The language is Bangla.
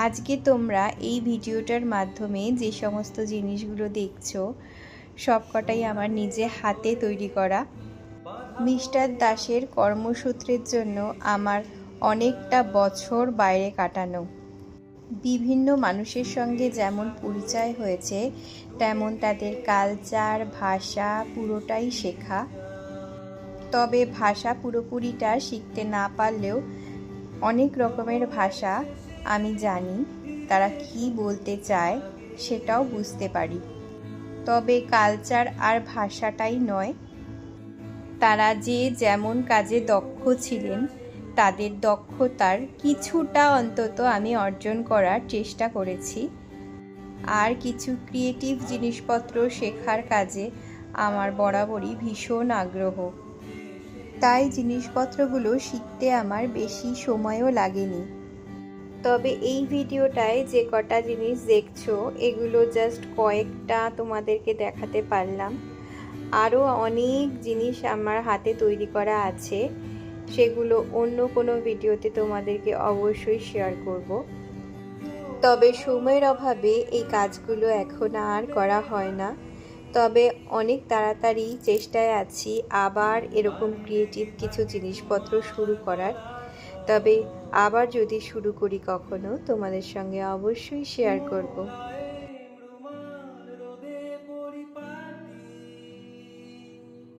আজকে তোমরা এই ভিডিওটার মাধ্যমে যে সমস্ত জিনিসগুলো দেখছো সবকটাই আমার নিজে হাতে তৈরি করা। মিস্টার দাসের কর্মসূত্রের জন্য আমার অনেকটা বছর বাইরে কাটানো, বিভিন্ন মানুষের সঙ্গে যেমন পরিচয় হয়েছে তেমন তাদের কালচার, ভাষা পুরোটাই শেখা। তবে ভাষা পুরোপুরিটা শিখতে না পারলেও অনেক রকমের ভাষা আমি জানি, তারা কি বলতে চায় সেটাও বুঝতে পারি। তবে কালচার আর ভাষাটাই নয়, তারা যে যেমন কাজে দক্ষ ছিলেন তাদের দক্ষতার কিছুটা অন্তত আমি অর্জন করার চেষ্টা করেছি। আর কিছু ক্রিয়েটিভ জিনিসপত্র শেখার কাজে আমার বরাবরই ভীষণ আগ্রহ, তাই জিনিসপত্রগুলো শিখতে আমার বেশি সময়ও লাগেনি। তবে এই ভিডিওটায় যে কটা জিনিস দেখছো এগুলো জাস্ট কয়েকটা তোমাদেরকে দেখাতে পারলাম। আরও অনেক জিনিস আমার হাতে তৈরি করা আছে, সেগুলো অন্য কোনো ভিডিওতে তোমাদেরকে অবশ্যই শেয়ার করব। তবে সময়ের অভাবে এই কাজগুলো এখন আর করা হয় না। তবে অনেক তাড়াতাড়ি চেষ্টায় আছি আবার এরকম ক্রিয়েটিভ কিছু জিনিসপত্র শুরু করার। তবে আবার যদি শুরু করি কখনো তোমাদের সঙ্গে অবশ্যই শেয়ার করব।